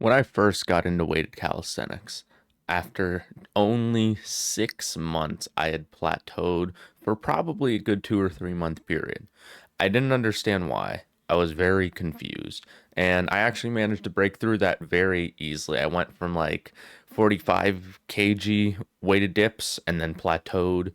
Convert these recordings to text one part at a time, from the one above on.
When I first got into weighted calisthenics, after only 6 months, I had plateaued for probably a good 2 or 3 month period. I didn't understand why. I was very confused. And I actually managed to break through that very easily. I went from like 45 kg weighted dips and then plateaued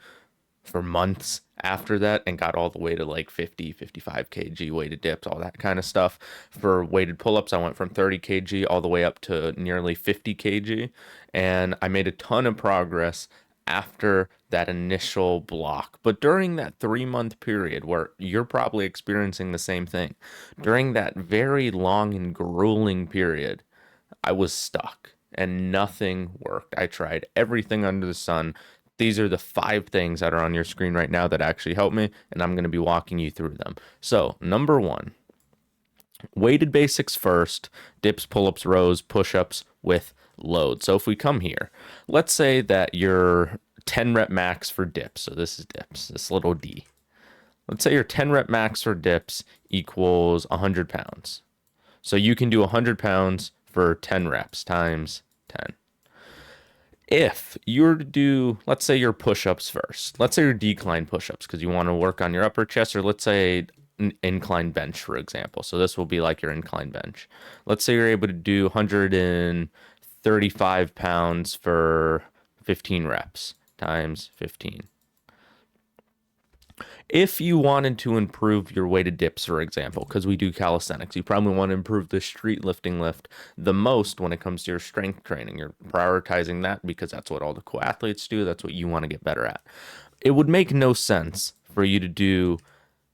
for months after that and got all the way to like 50, 55 kg weighted dips, all that kind of stuff. For weighted pull-ups, I went from 30 kg all the way up to nearly 50 kg, and I made a ton of progress after that initial block. But during that 3 month period where you're probably experiencing the same thing, during that very long and grueling period, I was stuck and nothing worked. I tried everything under the sun. These are the 5 things that are on your screen right now that actually help me, and I'm going to be walking you through them. So, number one, weighted basics first, dips, pull ups, rows, push ups with load. So, if we come here, let's say that your 10 rep max for dips. So, this is dips, this little D. Let's say your 10 rep max for dips equals 100 pounds. So, you can do 100 pounds for 10 reps times 10. If you're to do, let's say your push-ups first, let's say your decline push-ups because you want to work on your upper chest, or let's say an incline bench, for example. So this will be like your incline bench. Let's say you're able to do 135 pounds for 15 reps times 15. If you wanted to improve your weighted dips, for example, because we do calisthenics, you probably want to improve the street lifting lift the most when it comes to your strength training. You're prioritizing that because that's what all the cool athletes do. That's what you want to get better at. It would make no sense for you to do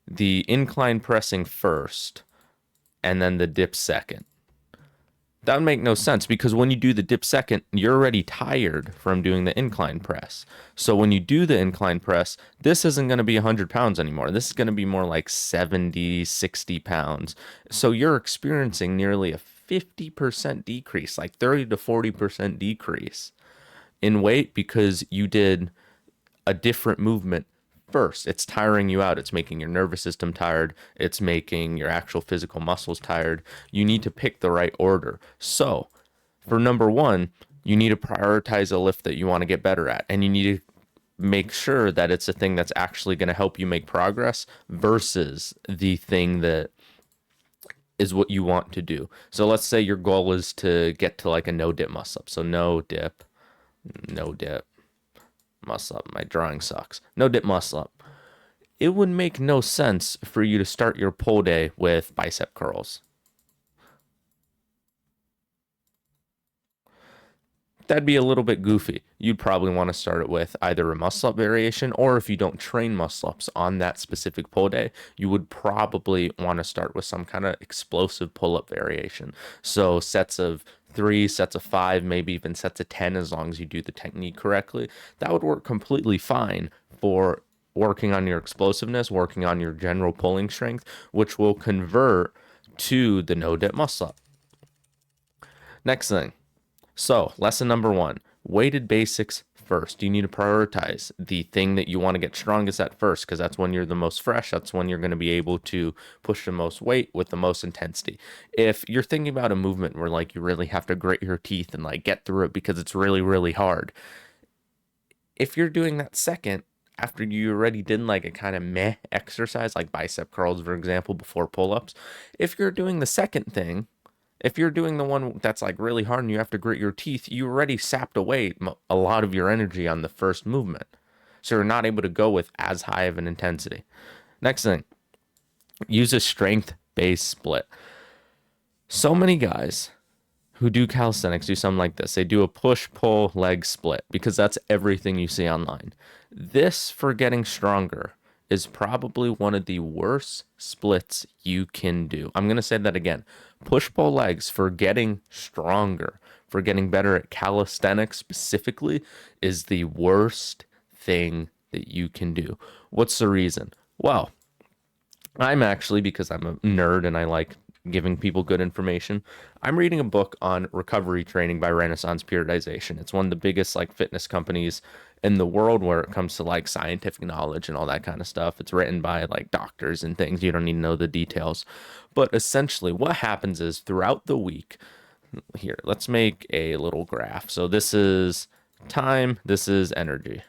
the incline pressing first and then the dip second. That would make no sense because when you do the dip second, you're already tired from doing the incline press. So when you do the incline press, this isn't going to be 100 pounds anymore. This is going to be more like 70, 60 pounds. So you're experiencing nearly a 50% decrease, like 30 to 40% decrease in weight because you did a different movement first. It's tiring you out. It's making your nervous system tired. It's making your actual physical muscles tired. You need to pick the right order. So, for number one, you need to prioritize a lift that you want to get better at. And you need to make sure that it's a thing that's actually going to help you make progress versus the thing that is what you want to do. So, let's say your goal is to get to like a no dip muscle up. So, no dip, muscle up. My drawing sucks. No dip muscle up. It would make no sense for you to start your pull day with bicep curls. That'd be a little bit goofy. You'd probably want to start it with either a muscle up variation, or if you don't train muscle ups on that specific pull day, you would probably want to start with some kind of explosive pull up variation. So sets of 3, sets of 5, maybe even sets of 10, as long as you do the technique correctly. That would work completely fine for working on your explosiveness, working on your general pulling strength, which will convert to the no dip muscle up. Next thing. So, lesson number one, weighted basics first. You need to prioritize the thing that you want to get strongest at first because that's when you're the most fresh. That's when you're going to be able to push the most weight with the most intensity. If you're thinking about a movement where like you really have to grit your teeth and like get through it because it's really, really hard, if you're doing that second, after you already did like a kind of meh exercise, like bicep curls, for example, before pull-ups, if you're doing the second thing, if you're doing the one that's like really hard and you have to grit your teeth, you already sapped away a lot of your energy on the first movement. So you're not able to go with as high of an intensity. Next thing, use a strength-based split. So many guys who do calisthenics do something like this. They do a push-pull leg split because that's everything you see online. This, for getting stronger, is probably one of the worst splits you can do. I'm going to say that again. Push-pull legs for getting stronger, for getting better at calisthenics specifically, is the worst thing that you can do. What's the reason? Well, I'm actually, because I'm a nerd and I like giving people good information, I'm reading a book on recovery training by Renaissance Periodization. It's one of the biggest like fitness companies in the world where it comes to like scientific knowledge and all that kind of stuff. It's written by like doctors and things. You don't need to know the details. But essentially what happens is throughout the week, here, let's make a little graph. So this is time, this is energy.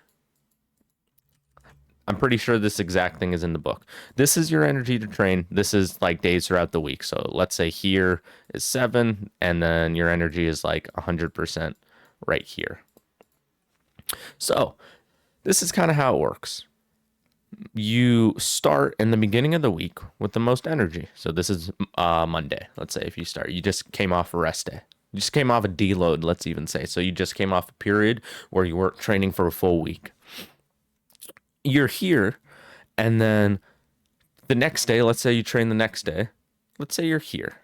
I'm pretty sure this exact thing is in the book. This is your energy to train. This is like days throughout the week. So let's say here is 7, and then your energy is like 100% right here. So this is kind of how it works. You start in the beginning of the week with the most energy. So this is Monday. Let's say if you start, you just came off a rest day. You just came off a deload, let's even say. So you just came off a period where you weren't training for a full week. You're here, and then the next day, let's say you train the next day. Let's say you're here.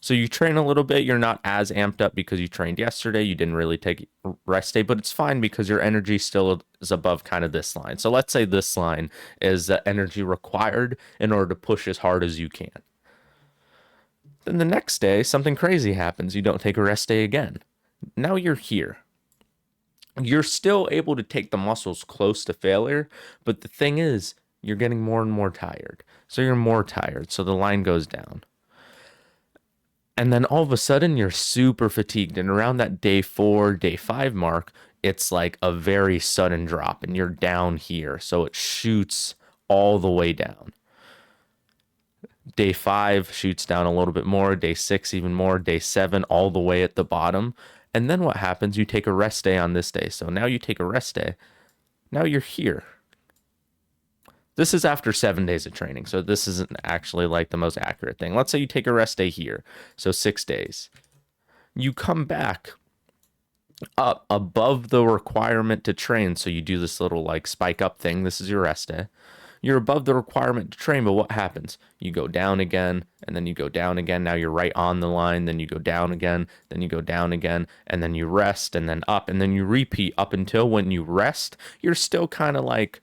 So you train a little bit. You're not as amped up because you trained yesterday. You didn't really take a rest day, but it's fine because your energy still is above kind of this line. So let's say this line is the energy required in order to push as hard as you can. Then the next day, something crazy happens. You don't take a rest day again. Now you're here. You're still able to take the muscles close to failure, but the thing is, you're getting more and more tired. So you're more tired. So the line goes down. And then all of a sudden you're super fatigued. And around that day 4, day 5 mark, it's like a very sudden drop and you're down here. So it shoots all the way down. Day 5 shoots down a little bit more. Day 6 even more. Day 7 all the way at the bottom. And then what happens? You take a rest day on this day. So now you take a rest day. Now you're here. This is after 7 days of training, so this isn't actually like the most accurate thing. Let's say you take a rest day here, so 6 days. You come back up above the requirement to train, so you do this little like spike up thing. This is your rest day. You're above the requirement to train, but what happens? You go down again, and then you go down again. Now you're right on the line, then you go down again, then you go down again, and then you rest, and then up, and then you repeat up until when you rest, you're still kind of like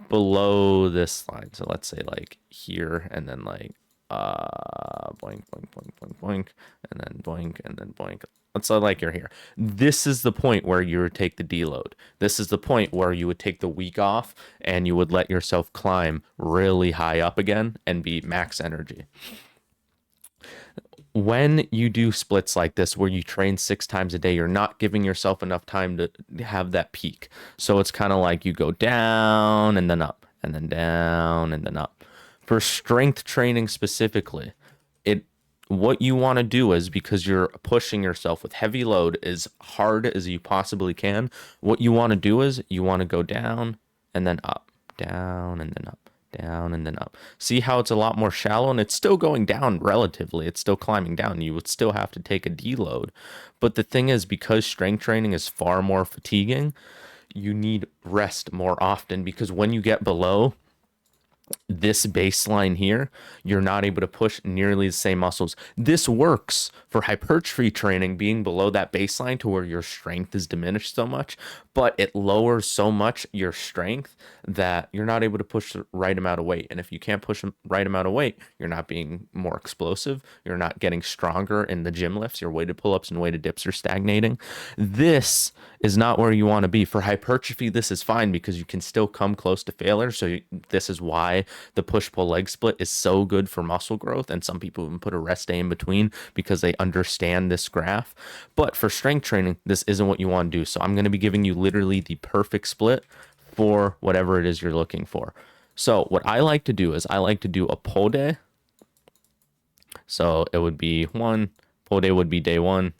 below this line. So let's say like here, and then like boink, boink, boink, boink, boink, and then boink, and then boink. Let's say like you're here. This is the point where you would take the deload. This is the point where you would take the week off and you would let yourself climb really high up again and be max energy. When you do splits like this where you train 6 times a day, you're not giving yourself enough time to have that peak. So it's kind of like you go down and then up, and then down and then up. For strength training specifically, what you want to do is, because you're pushing yourself with heavy load as hard as you possibly can, what you want to do is you want to go down and then up, down and then up, down and then up. See how it's a lot more shallow, and it's still going down relatively. It's still climbing down. You would still have to take a deload. But the thing is, because strength training is far more fatiguing, you need rest more often, because when you get below this baseline here, you're not able to push nearly the same muscles. This works for hypertrophy training, being below that baseline to where your strength is diminished so much, but it lowers so much your strength that you're not able to push the right amount of weight. And if you can't push the right amount of weight, you're not being more explosive. You're not getting stronger in the gym lifts. Your weighted pull-ups and weighted dips are stagnating. This is not where you want to be. For hypertrophy, this is fine because you can still come close to failure. So this is why the push-pull leg split is so good for muscle growth. And some people even put a rest day in between because they understand this graph. But for strength training, this isn't what you want to do. So I'm going to be giving you literally the perfect split for whatever it is you're looking for. So what I like to do is I like to do a pull day. So it would be pull day would be day 1.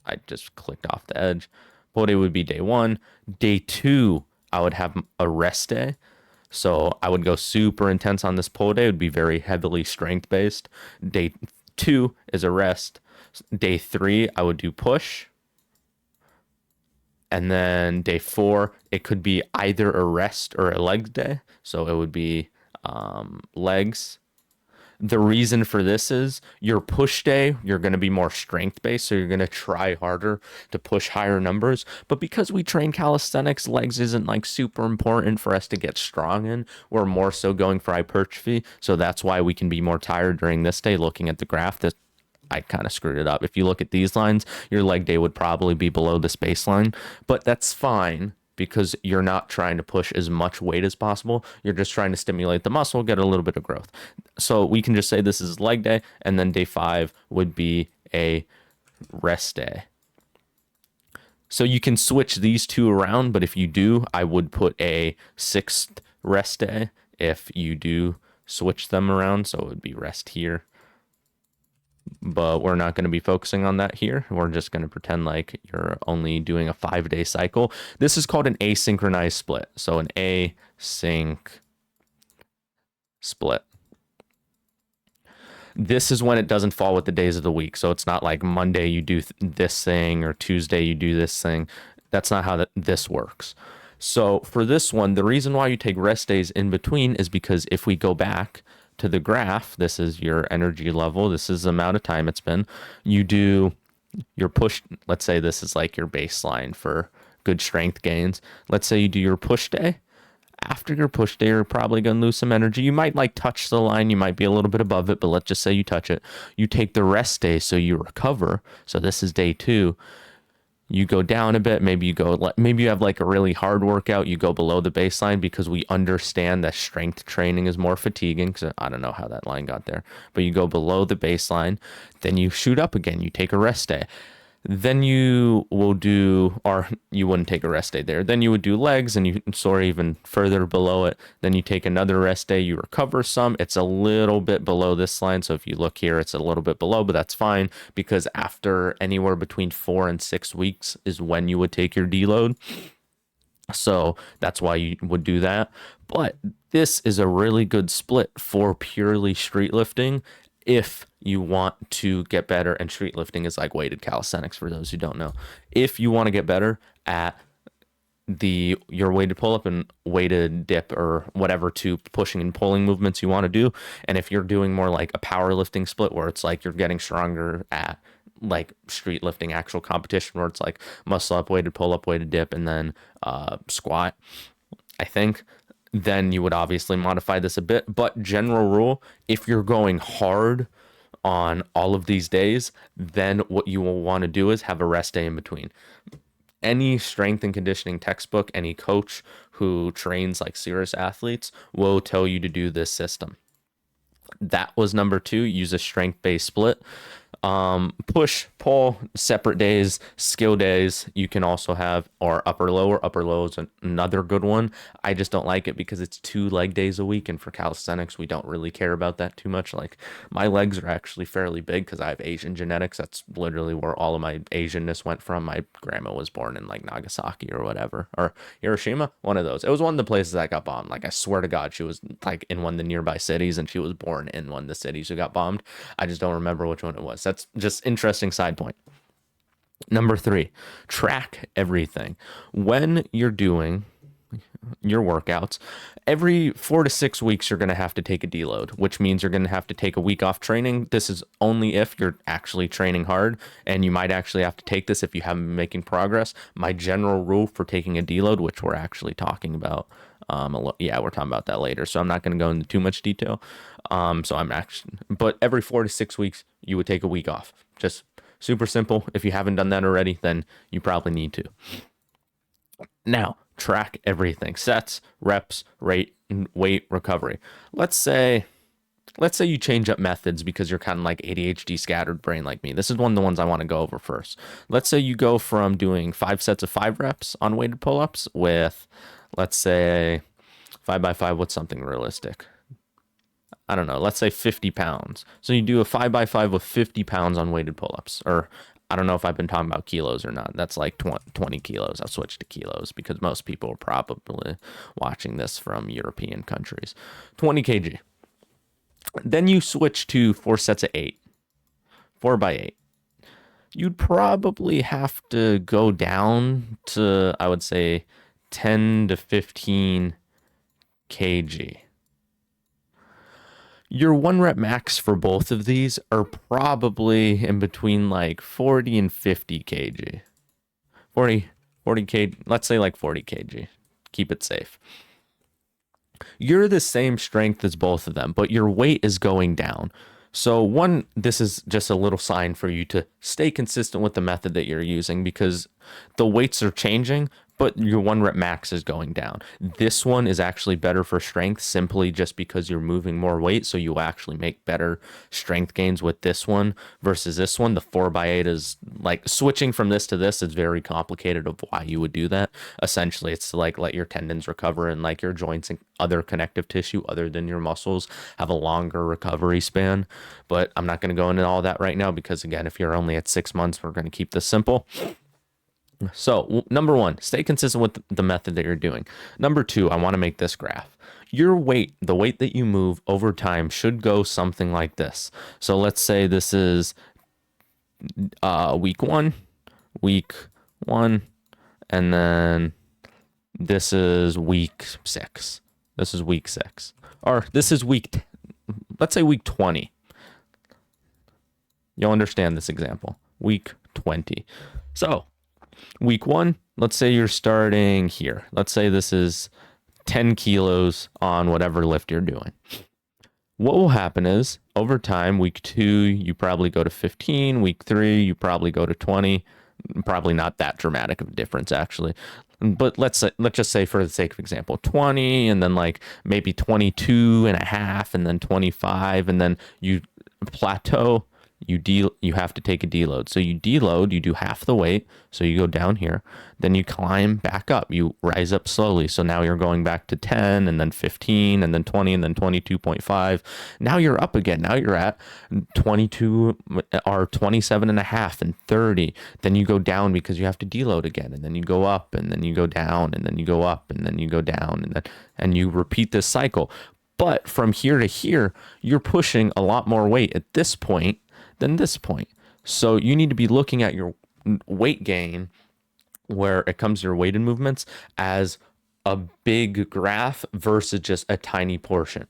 I just clicked off the edge. Pull day would be day 1. Day 2, I would have a rest day. So I would go super intense on this pull day. It would be very heavily strength based. Day 2 is a rest. Day 3, I would do push. And then day 4, it could be either a rest or a leg day. So it would be legs. The reason for this is your push day, you're going to be more strength based. So you're going to try harder to push higher numbers. But because we train calisthenics, legs isn't like super important for us to get strong in. We're more so going for hypertrophy. So that's why we can be more tired during this day. Looking at the graph, that I kind of screwed it up. If you look at these lines, your leg day would probably be below this baseline, but that's fine because you're not trying to push as much weight as possible. You're just trying to stimulate the muscle, get a little bit of growth. So we can just say this is leg day, and then day 5 would be a rest day. So you can switch these two around, but if you do, I would put a 6th rest day if you do switch them around. So it would be rest here. But we're not going to be focusing on that here. We're just going to pretend like you're only doing a 5-day cycle. This is called an asynchronized split. So an async split. This is when it doesn't fall with the days of the week. So it's not like Monday you do this thing or Tuesday you do this thing. That's not how this works. So for this one, the reason why you take rest days in between is because if we go back to the graph, this is your energy level. This is the amount of time it's been. You do your push. Let's say this is like your baseline for good strength gains. Let's say you do your push day. After your push day, you're probably going to lose some energy. You might like touch the line. You might be a little bit above it, but let's just say you touch it. You take the rest day so you recover. So this is day 2. You go down a bit. Maybe you have like a really hard workout. You go below the baseline because we understand that strength training is more fatiguing. Because I don't know how that line got there, but you go below the baseline. Then you shoot up again. You take a rest day. Then you will do, or you wouldn't take a rest day there. Then you would do legs and you soar even further below it. Then you take another rest day, you recover some. It's a little bit below this line. So if you look here, it's a little bit below, but that's fine because after anywhere between 4 and 6 weeks is when you would take your deload. So that's why you would do that. But this is a really good split for purely street lifting if you want to get better, and street lifting is like weighted calisthenics for those who don't know. If you want to get better at your weighted pull-up and weighted dip or whatever two pushing and pulling movements you want to do, and if you're doing more like a powerlifting split where it's like you're getting stronger at like street lifting actual competition where it's like muscle up, weighted pull-up, weighted dip, and then squat, I think, then you would obviously modify this a bit. But general rule, if you're going hard on all of these days, then what you will want to do is have a rest day in between. Any strength and conditioning textbook, any coach who trains like serious athletes will tell you to do this system. That was number 2, use a strength-based split. Push, pull, separate days, skill days. You can also have, or upper lower. Upper low is another good one. I just don't like it because it's 2 leg days a week, and for calisthenics, we don't really care about that too much. Like my legs are actually fairly big because I have Asian genetics. That's literally where all of my Asianness went from. My grandma was born in like Nagasaki or whatever, or Hiroshima, one of those. It was one of the places that got bombed. Like I swear to God, she was like in one of the nearby cities, and she was born in one of the cities who got bombed. I just don't remember which one it was. That's just interesting side point. Number 3, track everything. When you're doing your workouts, every 4 to 6 weeks, you're going to have to take a deload, which means you're going to have to take a week off training. This is only if you're actually training hard, and you might actually have to take this if you haven't been making progress. My general rule for taking a deload, which we're actually talking about, we're talking about that later, so I'm not going to go into too much detail. But every 4 to 6 weeks, you would take a week off. Just super simple. If you haven't done that already, then you probably need to. Now, track everything: sets, reps, rate, weight, recovery. Let's say you change up methods because you're kind of like ADHD scattered brain like me. This is one of the ones I want to go over first. Let's say you go from doing 5 sets of 5 reps on weighted pull-ups with, let's say 5x5. What's something realistic? I don't know, let's say 50 pounds. So you do a 5x5 with 50 pounds on weighted pull-ups, or I don't know if I've been talking about kilos or not. That's like 20 kilos. I've switched to kilos because most people are probably watching this from European countries. 20 kg. Then you switch to 4 sets of 8, 4x8. You'd probably have to go down to, I would say, 10 to 15 kg. Your 1 rep max for both of these are probably in between like 40 and 50 kg. 40 kg, let's say like 40 kg. Keep it safe. You're the same strength as both of them, but your weight is going down. So this is just a little sign for you to stay consistent with the method that you're using because the weights are changing, but your 1 rep max is going down. This one is actually better for strength simply just because you're moving more weight. So you actually make better strength gains with this one versus this one. The 4x8 is like switching from this to this is very complicated of why you would do that. Essentially, it's to like let your tendons recover and like your joints and other connective tissue other than your muscles have a longer recovery span. But I'm not going to go into all that right now because, again, if you're only at 6 months, we're going to keep this simple. So number 1, stay consistent with the method that you're doing. Number 2, I want to make this graph. Your weight, the weight that you move over time should go something like this. So let's say this is week 1, and then this is week 6. This is week 6. Or this is let's say week 20. You'll understand this example. Week 20. So week 1, let's say you're starting here. Let's say this is 10 kilos on whatever lift you're doing. What will happen is over time, week 2, you probably go to 15. Week 3, you probably go to 20. Probably not that dramatic of a difference, actually. But let's just say, for the sake of example, 20, and then like maybe 22 and a half, and then 25, and then you plateau. You have to take a deload. So you deload, you do half the weight. So you go down here, then you climb back up. You rise up slowly. So now you're going back to 10 and then 15 and then 20 and then 22.5. Now you're up again. Now you're at 22 or 27 and a half and 30. Then you go down because you have to deload again. And then you go up and then you go down and then you go up and then you go down and you repeat this cycle. But from here to here, you're pushing a lot more weight at this point than this point. So you need to be looking at your weight gain where it comes to your weighted movements as a big graph versus just a tiny portion.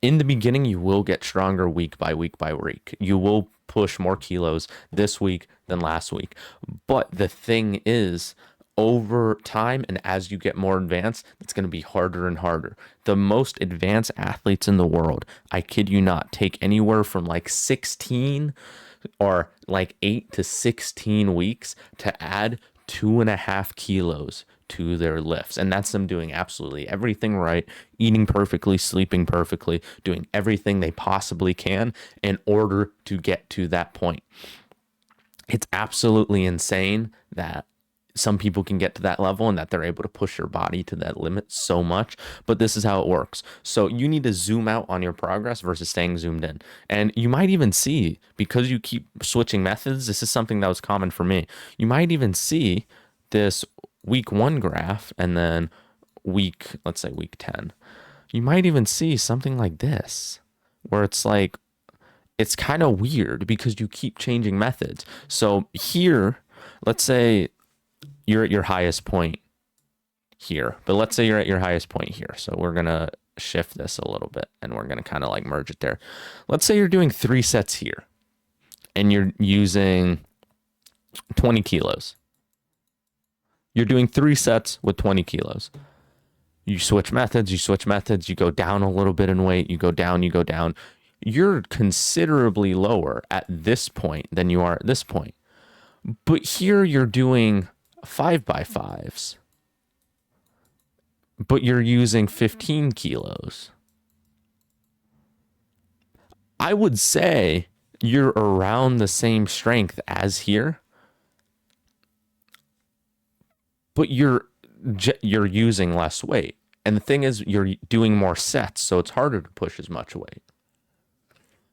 In the beginning, you will get stronger week by week by week. You will push more kilos this week than last week. But the thing is, over time and as you get more advanced, it's going to be harder and harder. The most advanced athletes in the world, I kid you not, take anywhere from like 16 or like 8 to 16 weeks to add 2.5 kilos to their lifts. And that's them doing absolutely everything right, eating perfectly, sleeping perfectly, doing everything they possibly can in order to get to that point. It's absolutely insane that some people can get to that level and that they're able to push your body to that limit so much, but this is how it works. So you need to zoom out on your progress versus staying zoomed in. And you might even see, because you keep switching methods, this is something that was common for me. You might even see this week 1 graph and then let's say week 10. You might even see something like this, where it's like, it's kind of weird because you keep changing methods. So here, let's say you're at your highest point here, but let's say you're at your highest point here. So we're going to shift this a little bit and we're going to kind of like merge it there. Let's say you're doing 3 sets here and you're using 20 kilos. You're doing 3 sets with 20 kilos. You switch methods, you go down a little bit in weight, you go down. You're considerably lower at this point than you are at this point. But here you're doing 5x5s, but you're using 15 kilos. I would say you're around the same strength as here, but you're using less weight. And the thing is, you're doing more sets, so it's harder to push as much weight.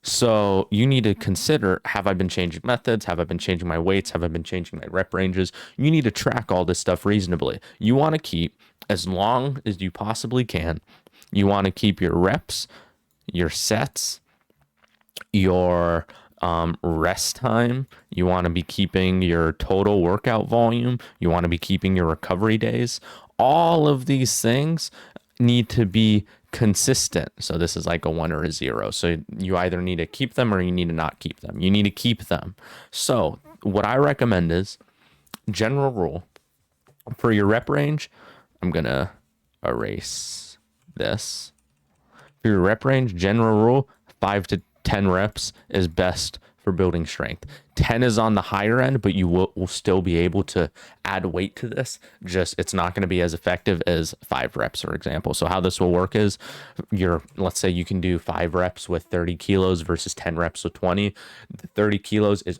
So you need to consider, have I been changing methods? Have I been changing my weights? Have I been changing my rep ranges? You need to track all this stuff reasonably. You want to keep, as long as you possibly can, you want to keep your reps, your sets, your rest time. You want to be keeping your total workout volume. You want to be keeping your recovery days. All of these things need to be consistent. So this is like a 1 or a 0. So you either need to keep them or you need to not keep them. You need to keep them. So what I recommend is, general rule for your rep range, I'm going to erase this. For your rep range, general rule, 5 to 10 reps is best for building strength. 10 is on the higher end, but you will still be able to add weight to this. Just it's not going to be as effective as 5 reps, for example. So how this will work is let's say you can do 5 reps with 30 kilos versus 10 reps with 20. The 30 kilos is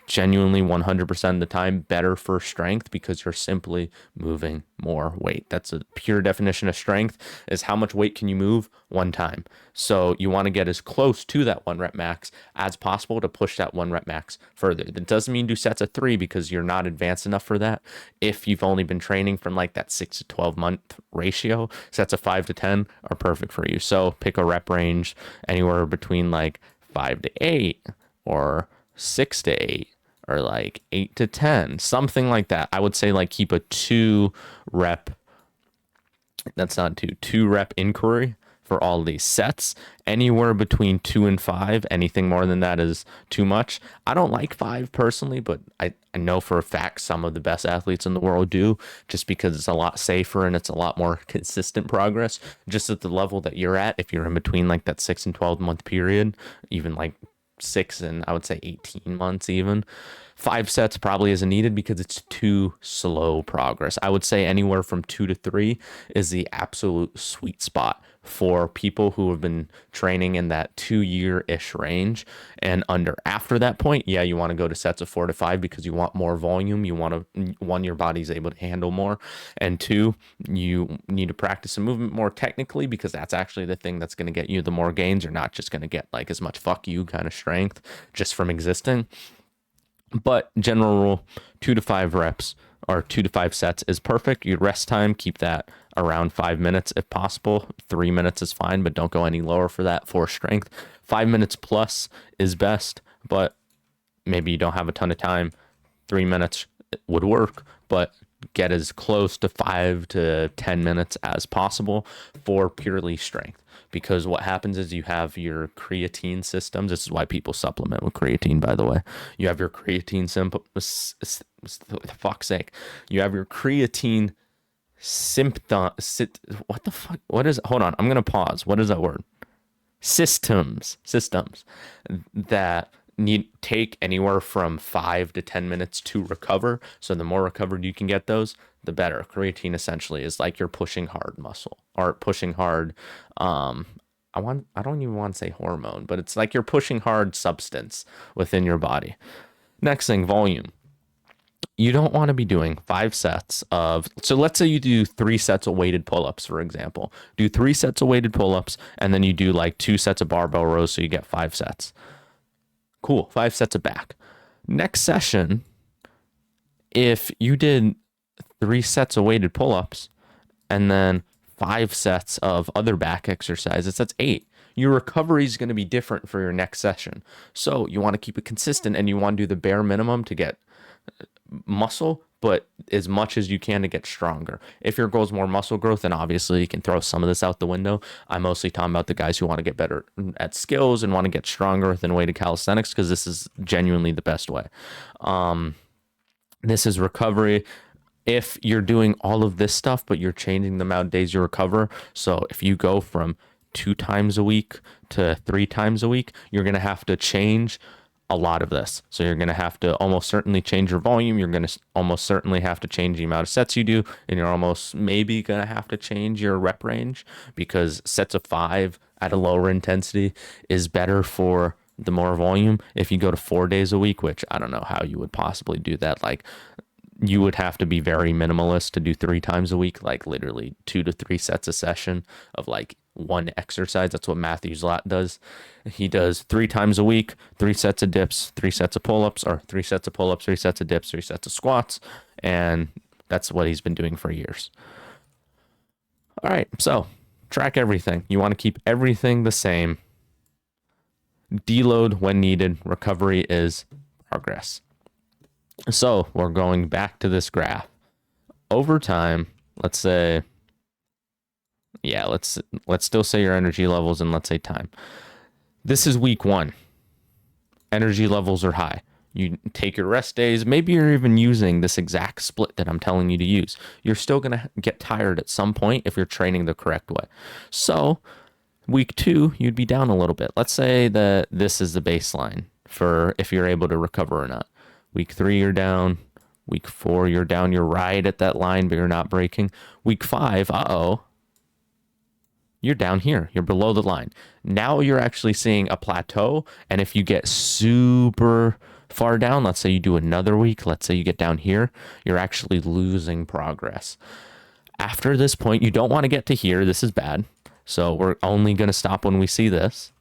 genuinely 100% of the time better for strength because you're simply moving more weight. That's a pure definition of strength, is how much weight can you move one time. So you want to get as close to that 1 rep max as possible to push that 1 rep max further. That doesn't mean do sets of 3 because you're not advanced enough for that. If you've only been training from like that 6 to 12 month ratio, sets of 5 to 10 are perfect for you. So pick a rep range anywhere between like 5 to 8 or 6 to 8 or like 8 to 10, something like that. I would say like keep a 2 rep, that's not 2 rep inquiry for all these sets. Anywhere between 2 and 5, anything more than that is too much. I don't like 5 personally, but I know for a fact some of the best athletes in the world do, just because it's a lot safer and it's a lot more consistent progress. Just at the level that you're at, if you're in between like that 6 and 12 month period, even like 6 and I would say 18 months even, 5 sets probably isn't needed because it's too slow progress. I would say anywhere from 2 to 3 is the absolute sweet spot for people who have been training in that 2-year-ish range and under. After that point, yeah, you want to go to sets of 4 to 5 because you want more volume. You want to, 1, your body's able to handle more, and 2, you need to practice some movement more technically because that's actually the thing that's going to get you the more gains. You're not just going to get like as much fuck you kind of strength just from existing. But general rule, 2 to 5 reps or 2 to 5 sets is perfect. Your rest time, keep that around 5 minutes if possible. 3 minutes is fine, but don't go any lower for that for strength. 5 minutes plus is best, but maybe you don't have a ton of time. 3 minutes would work, but get as close to 5 to 10 minutes as possible for purely strength. Because what happens is you have your creatine systems. This is why people supplement with creatine, by the way. You have your creatine fuck's sake. You have your creatine what the fuck? What is it? Hold on. I'm going to pause. What is that word? Systems that need take anywhere from 5 to 10 minutes to recover. So the more recovered you can get those, the better. Creatine essentially is like you're pushing hard muscle or pushing hard. I don't even want to say hormone, but it's like you're pushing hard substance within your body. Next thing, volume. You don't want to be doing 5 sets of, so let's say you do 3 sets of weighted pull-ups, for example. Do 3 sets of weighted pull-ups, and then you do like 2 sets of barbell rows, so you get 5 sets. Cool, 5 sets of back. Next session, if you did 3 sets of weighted pull-ups and then 5 sets of other back exercises, that's 8. Your recovery is going to be different for your next session. So you want to keep it consistent and you want to do the bare minimum to get muscle, but as much as you can to get stronger. If your goal is more muscle growth, then obviously you can throw some of this out the window. I'm mostly talking about the guys who want to get better at skills and want to get stronger within weighted calisthenics, because this is genuinely the best way. This is recovery. If you're doing all of this stuff, but you're changing the amount of days you recover, so if you go from 2 times a week to 3 times a week, you're going to have to change a lot of this. So you're going to have to almost certainly change your volume. You're going to almost certainly have to change the amount of sets you do. And you're almost maybe going to have to change your rep range, because sets of 5 at a lower intensity is better for the more volume. If you go to 4 days a week, which I don't know how you would possibly do that. Like, you would have to be very minimalist to do 3 times a week, like literally 2 to 3 sets a session of like 1 exercise. That's what Matthew Zlat does. He does 3 times a week, 3 sets of dips, 3 sets of pull-ups, or 3 sets of pull-ups, 3 sets of dips, 3 sets of squats. And that's what he's been doing for years. All right, so track everything. You want to keep everything the same. Deload when needed. Recovery is progress. So we're going back to this graph. Over time, let's say, yeah, let's still say your energy levels, and let's say time. This is week 1. Energy levels are high. You take your rest days. Maybe you're even using this exact split that I'm telling you to use. You're still going to get tired at some point if you're training the correct way. So week 2, you'd be down a little bit. Let's say that this is the baseline for if you're able to recover or not. Week 3, you're down. Week 4, you're down. You're right at that line, but you're not breaking. Week 5, you're down here. You're below the line. Now you're actually seeing a plateau. And if you get super far down, let's say you do another week, let's say you get down here, you're actually losing progress. After this point, you don't want to get to here. This is bad. So we're only going to stop when we see this.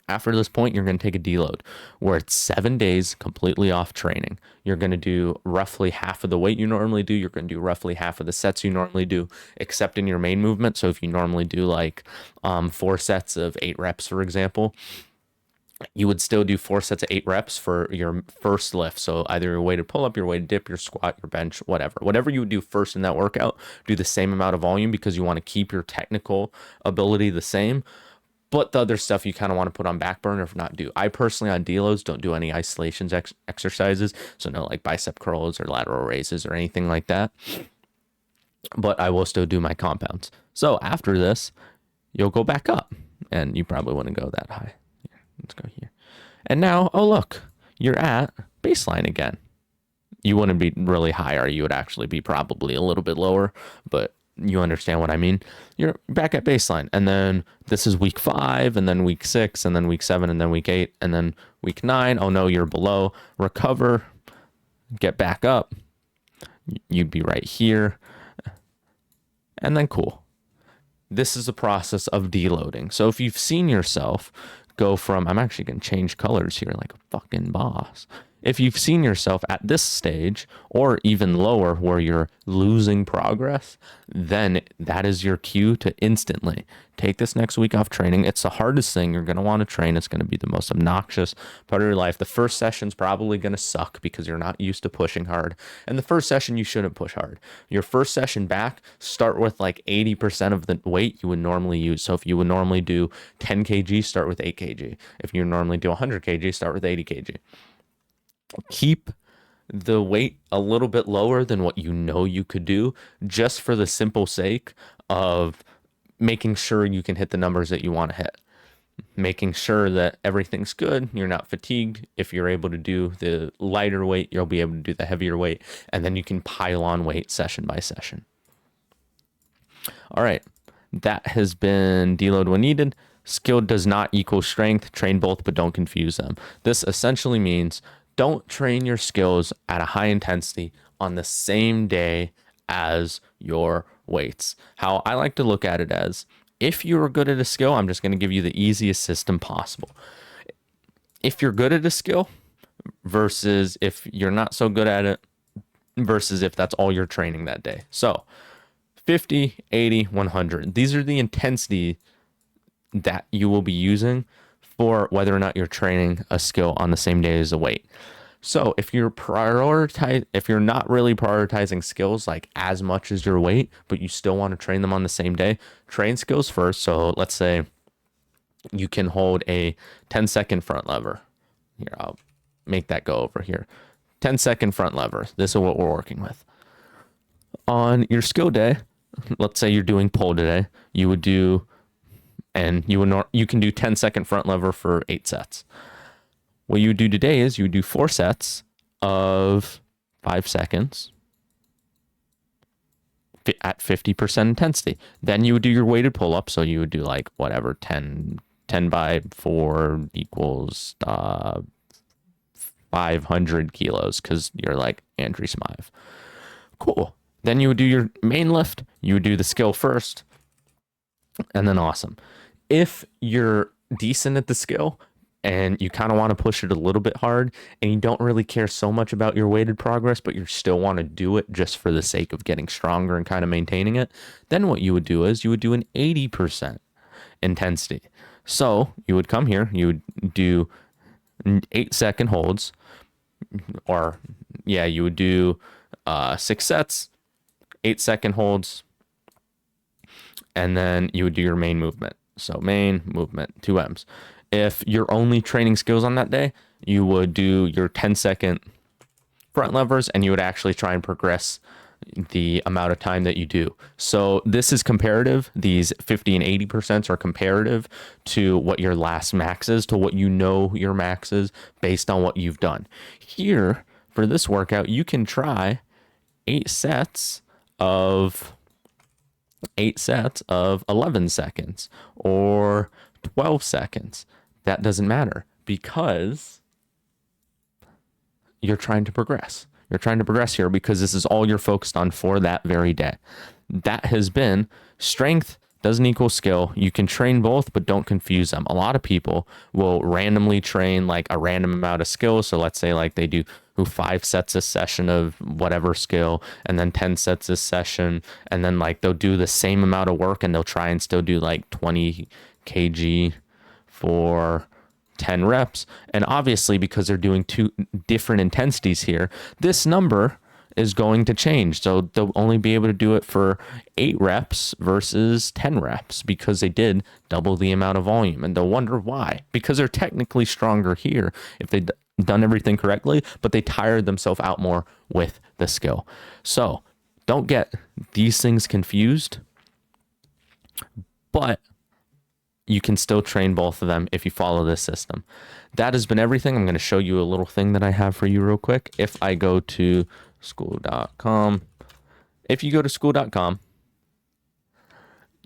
After this point, you're going to take a deload where it's 7 days completely off training. You're going to do roughly half of the weight you normally do. You're going to do roughly half of the sets you normally do, except in your main movement. So if you normally do like 4 sets of 8 reps, for example, you would still do 4 sets of 8 reps for your first lift. So either your weighted pull-up, your weighted dip, your squat, your bench, whatever you would do first in that workout, do the same amount of volume because you want to keep your technical ability the same. But the other stuff you kind of want to put on back burner if not do. I personally on deloads don't do any isolations exercises. So no like bicep curls or lateral raises or anything like that. But I will still do my compounds. So after this, you'll go back up. And you probably wouldn't go that high. Here, let's go here. And now, oh look, you're at baseline again. You wouldn't be really higher. You would actually be probably a little bit lower. But you understand what I mean? You're back at baseline. And then this is week 5, and then week 6, and then week 7, and then week 8, and then week 9. Oh no, you're below. Recover, get back up. You'd be right here. And then cool. This is a process of deloading. So if you've seen yourself go from, I'm actually going to change colors here like a fucking boss. If you've seen yourself at this stage or even lower where you're losing progress, then that is your cue to instantly take this next week off training. It's the hardest thing you're going to want to train. It's going to be the most obnoxious part of your life. The first session's probably going to suck because you're not used to pushing hard. And the first session, you shouldn't push hard. Your first session back, start with like 80% of the weight you would normally use. So if you would normally do 10 kg, start with 8 kg. If you normally do 100 kg, start with 80 kg. Keep the weight a little bit lower than what you know you could do, just for the simple sake of making sure you can hit the numbers that you want to hit. Making sure that everything's good, you're not fatigued. If you're able to do the lighter weight, you'll be able to do the heavier weight, and then you can pile on weight session by session. All right, that has been deload when needed. Skill does not equal strength. Train both, but don't confuse them. This essentially means don't train your skills at a high intensity on the same day as your weights. How I like to look at it as, if you are good at a skill, I'm just going to give you the easiest system possible. If you're good at a skill versus if you're not so good at it versus if that's all you're training that day. So 50, 80, 100. These are the intensity that you will be using for whether or not you're training a skill on the same day as a weight. So if you're not really prioritizing skills like as much as your weight, but you still want to train them on the same day, train skills first. So let's say you can hold a 10-second front lever. Here, I'll make that go over here. 10-second front lever. This is what we're working with. On your skill day, let's say you're doing pull today, you would do, and you can do 10-second front lever for 8 sets. What you would do today is you would do 4 sets of 5 seconds at 50% intensity. Then you would do your weighted pull-up. So you would do like whatever, 10 by 4 equals 500 kilos because you're like Andrew Smive. Cool. Then you would do your main lift. You would do the skill first. And then awesome. If you're decent at the skill and you kind of want to push it a little bit hard and you don't really care so much about your weighted progress, but you still want to do it just for the sake of getting stronger and kind of maintaining it, then what you would do is you would do an 80% intensity. So you would come here, you would do 8-second holds, or you would do 6 sets, 8-second holds, and then you would do your main movement. So main movement, 2 M's. If you're only training skills on that day, you would do your 10-second front levers and you would actually try and progress the amount of time that you do. So this is comparative. These 50 and 80% are comparative to what your last max is, to what you know your max is based on what you've done. Here, for this workout, you can try 8 sets of 11 seconds or 12 seconds. That doesn't matter because you're trying to progress. You're trying to progress here because this is all you're focused on for that very day. That has been strength doesn't equal skill. You can train both, but don't confuse them. A lot of people will randomly train like a random amount of skill. So let's say like they do 5 sets a session of whatever skill and then 10 sets a session. And then like they'll do the same amount of work and they'll try and still do like 20 kg for 10 reps. And obviously, because they're doing 2 different intensities here, this number is going to change. So they'll only be able to do it for 8 reps versus 10 reps because they did double the amount of volume. And they'll wonder why. Because they're technically stronger here if they've done everything correctly, but they tired themselves out more with the skill. So don't get these things confused. But you can still train both of them if you follow this system. That has been everything. I'm going to show you a little thing that I have for you real quick. If I go to school.com, if you go to school.com,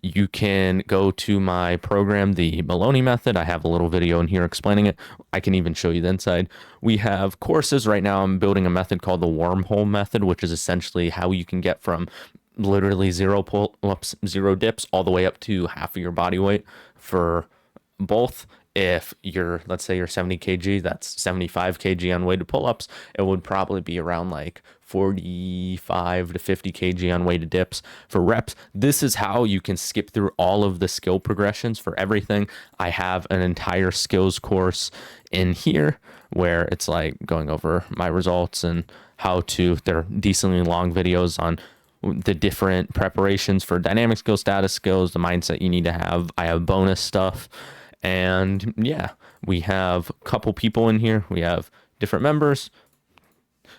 you can go to my program, the Maloney method. I have a little video in here explaining it. I can even show you the inside. We have courses right now. I'm building a method called the wormhole method, which is essentially how you can get from literally 0 pull-ups, 0 dips, all the way up to half of your body weight for both. If you're, let's say you're 70 kg, that's 75 kg on weighted pull-ups. It would probably be around like 45 to 50 kg on weighted dips for reps. This is how you can skip through all of the skill progressions for everything. I have an entire skills course in here where it's like going over my results and how to, they're decently long videos on the different preparations for dynamic skills, status skills, the mindset you need to have. I have bonus stuff. And yeah, we have a couple people in here. We have different members.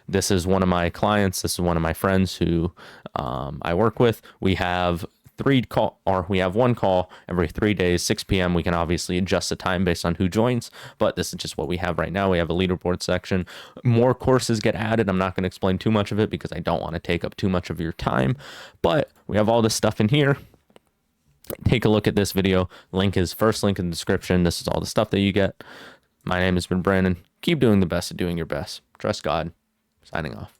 This is one of my clients. This is one of my friends who I work with. We have one call every 3 days, 6 p.m. We can obviously adjust the time based on who joins, but this is just what we have right now. We have a leaderboard section. More courses get added. I'm not going to explain too much of it because I don't want to take up too much of your time, but we have all this stuff in here. Take a look at this video. First link in the description. This is all the stuff that you get. My name has been Brandon. Keep doing the best at doing your best. Trust God. Signing off.